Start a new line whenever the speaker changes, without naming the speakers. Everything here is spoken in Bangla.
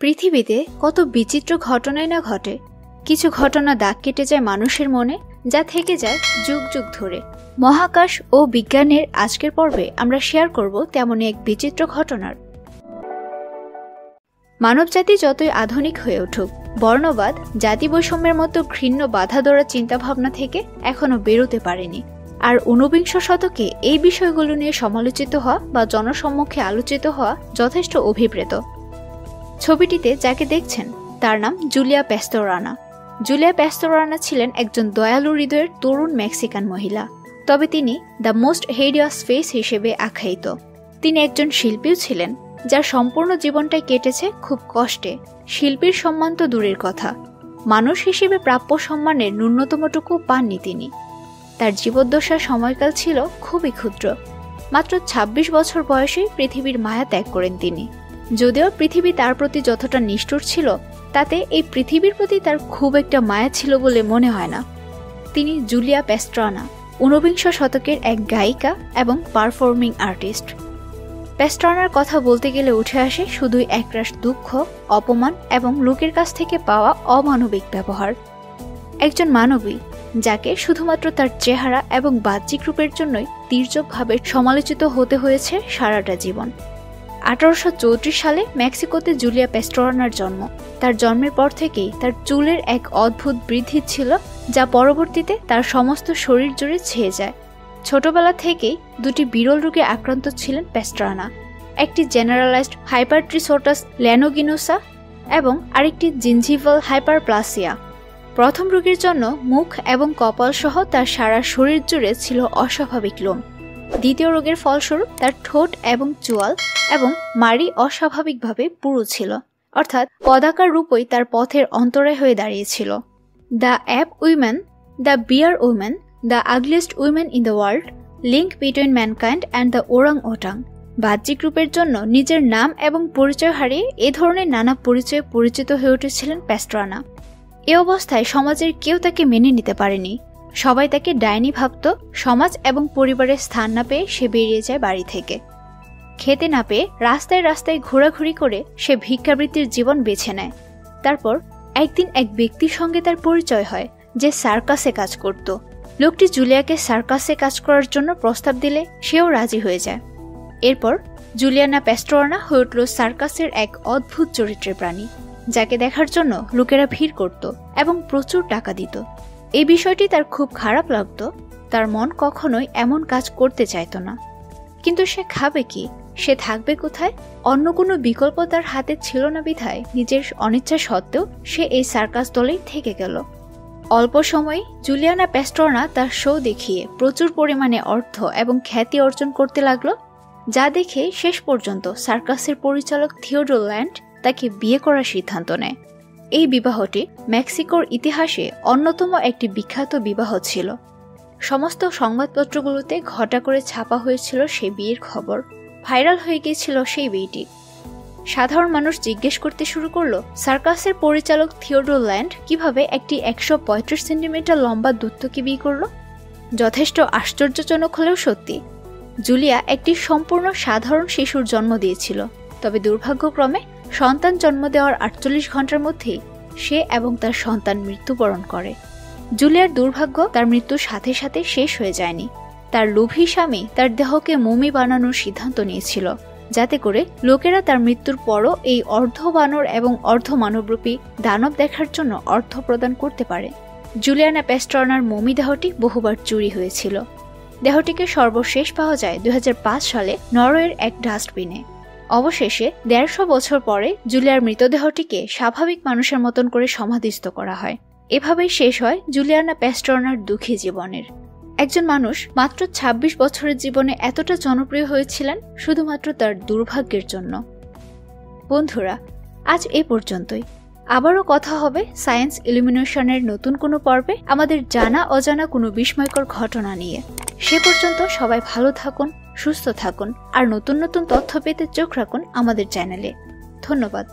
পৃথিবীতে কত বিচিত্র ঘটনাই না ঘটে। কিছু ঘটনা দাগ কেটে যায় মানুষের মনে, যা থেকে যায় যুগ যুগ ধরে। মহাকাশ ও বিজ্ঞানের আজকের পর্বে আমরা শেয়ার করব তেমনই এক বিচিত্র ঘটনার। মানবজাতি যতই আধুনিক হয়ে উঠুক, বর্ণবাদ, জাতি বৈষম্যের মতো ঘৃণ্য বাধা ধরা চিন্তাভাবনা থেকে এখনো বেরোতে পারেনি। আর ঊনবিংশ শতকে এই বিষয়গুলো নিয়ে সমালোচিত হওয়া বা জনসম্মুখে আলোচিত হওয়া যথেষ্ট অভিপ্রেত। ছবিটিতে যাকে দেখছেন তার নাম জুলিয়া প্যাস্টোরানা। জুলিয়া প্যাস্টোরানা ছিলেন একজন দয়ালু হৃদয়ের তরুণ মেক্সিকান মহিলা, তবে তিনি দ্য মোস্ট হেডিয়াস ফেস হিসেবে আখ্যায়িত। তিনি একজন শিল্পীও ছিলেন, যার সম্পূর্ণ জীবনটাই কেটেছে খুব কষ্টে। শিল্পীর সম্মান তো দূরের কথা, মানুষ হিসেবে প্রাপ্য সম্মানের ন্যূনতমটুকু পাননি তিনি। তার জীবদ্দশার সময়কাল ছিল খুবই ক্ষুদ্র। মাত্র ২৬ বছর বয়সে পৃথিবীর মায়া ত্যাগ করেন তিনি। যদিও পৃথিবী তার প্রতি যতটা নিষ্ঠুর ছিল, তাতে এই পৃথিবীর প্রতি তার খুব একটা মায়া ছিল বলে মনে হয় না। তিনি জুলিয়া প্যাস্টোরানা, ঊনবিংশ শতকের এক গায়িকা এবং পারফর্মিং আর্টিস্ট। প্যাস্টোরানার কথা বলতে গেলে উঠে আসে শুধুই একরাশ দুঃখ, অপমান এবং লোকের কাছ থেকে পাওয়া অমানবিক ব্যবহার। একজন মানবী যাকে শুধুমাত্র তার চেহারা এবং বাহ্যিক রূপের জন্যই তীর্যকভাবে সমালোচিত হতে হয়েছে সারাটা জীবন। ১৮৩৪ সালে মেক্সিকোতে জুলিয়া প্যাস্টোরানার জন্ম। তার জন্মের পর থেকেই তার চুলের এক অদ্ভুত বৃদ্ধি ছিল, যা পরবর্তীতে তার সমস্ত শরীর জুড়ে ছেয়ে যায়। ছোটবেলা থেকেই দুটি বিরল রোগে আক্রান্ত ছিলেন প্যাস্টোরানা, একটি জেনারেলাইজড হাইপারট্রিসোটাস ল্যানোগিনোসা এবং আরেকটি জিনজিভাল হাইপারপ্লাসিয়া। প্রথম রোগের জন্য মুখ এবং কপাল সহ তার সারা শরীর জুড়ে ছিল অস্বাভাবিক লোম। দ্বিতীয় রোগের ফলস্বরূপ তার ঠোঁট এবং চোয়াল এবং মাড়ি অস্বাভাবিকভাবে পুরু ছিল, অর্থাৎ পদাকার রূপই তার পথের অন্তরায় হয়ে দাঁড়িয়েছিল। The ape women, the bear women, the ugliest women in the world, link between mankind and the orangutan. বাহ্যিক রূপের জন্য নিজের নাম এবং পরিচয় হারিয়ে এ ধরনের নানা পরিচয়ে পরিচিত হয়ে উঠেছিলেন প্যাস্টোরানা। এ অবস্থায় সমাজের কেউ তাকে মেনে নিতে পারেনি। সবাই তাকে ডাইনি ভাবত। সমাজ এবং পরিবারের স্থান না পেয়ে সে বেরিয়ে যায় বাড়ি থেকে। খেতে না পেয়ে রাস্তায় রাস্তায় ঘোরাঘুরি করে সে ভিক্ষাবৃত্তির জীবন বেছে নেয়। তারপর একদিন এক ব্যক্তির সঙ্গে তার পরিচয় হয়, যে সার্কাসে কাজ করত। লোকটি জুলিয়াকে সার্কাসে কাজ করার জন্য প্রস্তাব দিলে সেও রাজি হয়ে যায়। এরপর জুলিয়ানা প্যাস্টোরানা হয়ে উঠল সার্কাসের এক অদ্ভুত চরিত্রের প্রাণী, যাকে দেখার জন্য লোকেরা ভিড় করত এবং প্রচুর টাকা দিত। এই বিষয়টি তার খুব খারাপ লাগতো। তার মন কখনোই এমন কাজ করতে চাইত না। কিন্তু সে খাবে কি, সে থাকবে কোথায়? অন্য কোনো বিকল্প তার হাতে ছিল না বিধায় নিজের অনিচ্ছা সত্ত্বেও সে এই সার্কাস দলেই থেকে গেল। অল্প সময়ে জুলিয়ানা প্যাস্টোরানা তার শো দেখিয়ে প্রচুর পরিমাণে অর্থ এবং খ্যাতি অর্জন করতে লাগলো, যা দেখে শেষ পর্যন্ত সার্কাসের পরিচালক থিওডোর ল্যান্ড তাকে বিয়ে করার সিদ্ধান্ত নেয়। এই বিবাহটি মেক্সিকোর ইতিহাসে অন্যতম একটি বিখ্যাত বিবাহ ছিল। সমস্ত সংবাদপত্রগুলোতে ঘটা করে ছাপা হয়েছিল সেই বিয়ের খবর। ভাইরাল হয়ে গিয়েছিল সেই বিয়েটি। সাধারণ মানুষ জিজ্ঞেস করতে শুরু করলো, সার্কাসের পরিচালক থিওডোর ল্যান্ড কিভাবে একটি ১৩৫ সেন্টিমিটার লম্বা দূতকে বিয়ে করল? যথেষ্ট আশ্চর্যজনক হলেও সত্যি। জুলিয়া একটি সম্পূর্ণ সাধারণ শিশুর জন্ম দিয়েছিল, তবে দুর্ভাগ্যক্রমে সন্তান জন্ম দেওয়ার ৪৮ ঘন্টার মধ্যেই সে এবং তার সন্তান মৃত্যুবরণ করে। জুলিয়ার দুর্ভাগ্য তার মৃত্যুর সাথে সাথে শেষ হয়ে যায়নি। তার লোভী স্বামী তার দেহকে মমি বানানোর সিদ্ধান্ত নিয়েছিল, যাতে করে লোকেরা তার মৃত্যুর পরও এই অর্ধ বানর এবং অর্ধ মানবরূপী দানব দেখার জন্য অর্থ প্রদান করতে পারে। জুলিয়ানা প্যাস্টোরানার মমি দেহটি বহুবার চুরি হয়েছিল। দেহটিকে সর্বশেষ পাওয়া যায় ২০০৫ সালে নরওয়ের এক ডাস্টবিনে। অবশেষে ১৫০ বছর পরে জুলিয়ার মৃতদেহটিকে স্বাভাবিক মানুষের মতন করে সমাধিস্থ করা হয়। এভাবেই শেষ হয় জুলিয়ানা প্যাস্টোরানার দুঃখী জীবনের। একজন মানুষ মাত্র ২৬ বছরের জীবনে এতটা জনপ্রিয় হয়েছিলেন শুধুমাত্র তার দুর্ভাগ্যের জন্য। বন্ধুরা, আজ এ পর্যন্তই। আবারও কথা হবে সায়েন্স ইলুমিনেশনের নতুন কোনো পর্বে আমাদের জানা অজানা কোনো বিস্ময়কর ঘটনা নিয়ে। সে পর্যন্ত সবাই ভালো থাকুন, সুস্থ থাকুন আর নতুন নতুন তথ্য পেতে চোখ রাখুন আমাদের চ্যানেলে। ধন্যবাদ।